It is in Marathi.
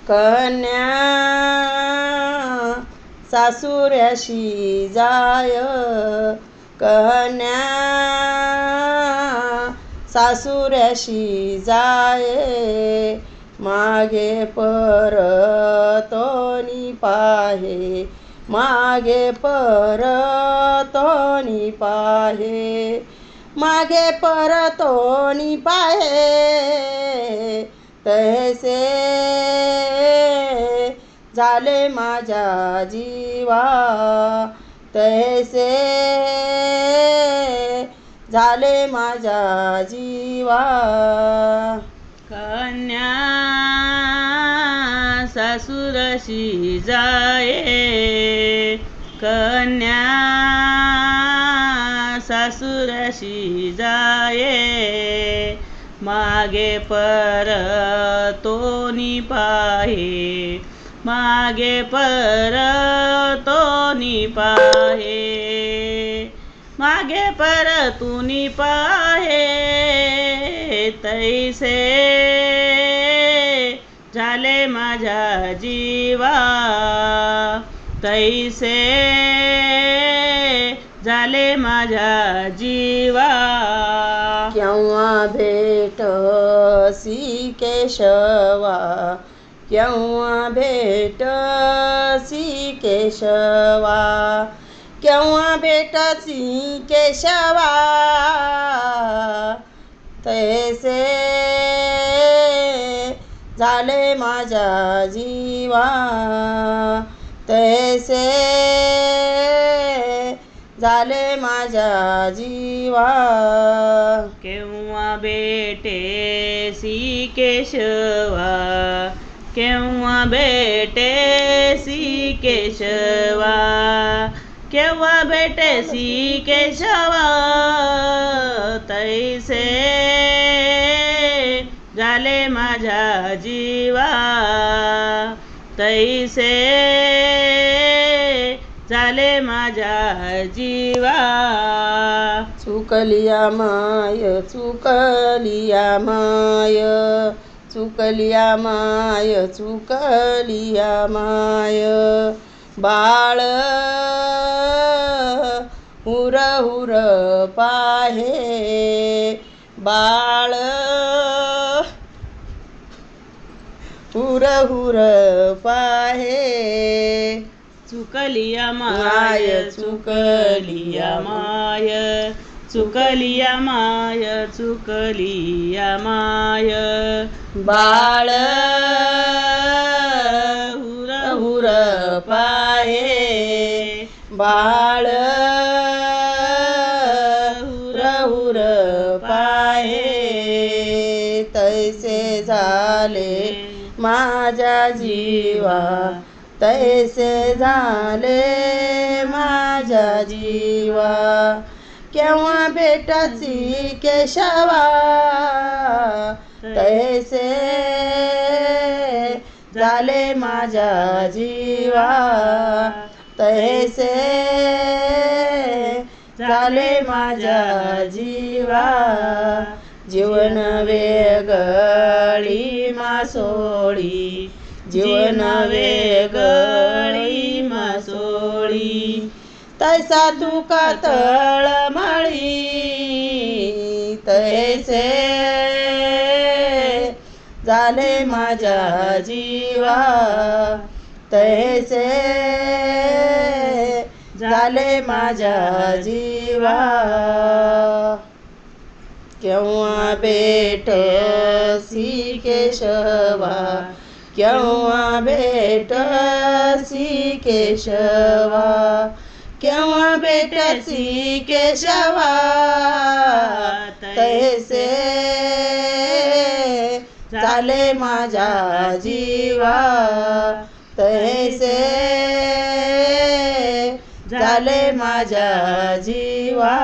कन्या सासुऱ्याशी जाय, कन्या सासुऱ्याशी जाये, मागे परतोनी पाहे, मागे परतोनी पाहे, मागे परतोनी पाहे, तैसे झाले माझ्या जीवा, तैसे झाले माझ्या जीवा. कन्या सासुराशी जाये, कन्या सासुराशी जाये, मागे परतोनी पाहे, मागे परतोनी पाहे, मागे परतुनी पाहे, तैसे झाले माझ्या जीवा, तैसे झाले माझ्या जीवा. केव्हा भेटसी केशवा, केव्हा भेटसी केशवा, केव्हा भेटसी केशवा, तैसे झाले माझ्या जीवा, तैसे झाले माझ्या जीवा. केव्हा भेटेसी केशवा, केव्हा भेटेसी केशवा, केव्हा भेटेसी केशवा, तैसे झाले माझ्या जीवा, तैसे झाले माझ्या जीवा. चुकलिया माय, चुकलिया माय, चुकलिया माय, चुकलिया माय, बाळ हुर हुर पाहे, बाळ हुर हुर पाहे, चुकलिया माय, चुकलिया माय, चुकलिया माय, चुकलिया माय, बाळ हुर हुर पाहे, बाळ हुर हुर पाहे, तैसे झाले माझ्या जीवा, तैसे झाले माझ्या जीवा. केव्हा भेटसी केशवा, तैसे झाले माझ्या जीवा, तैसे झाले माझ्या जीवा. जीवन वेगळी मासोळी, जीवन वेगळी मासोळी, तैसा तुका तळमळी, तैसे झाले माझ्या जीवा, तैसे झाले माझ्या जीवा. केव्हा भेटसी केशवा, केव्हा भेटसी केशवा, केव्हा भेटसी केशवा, तैसे झाले माझ्या जीवा, तैसे झाले माझ्या जीवा.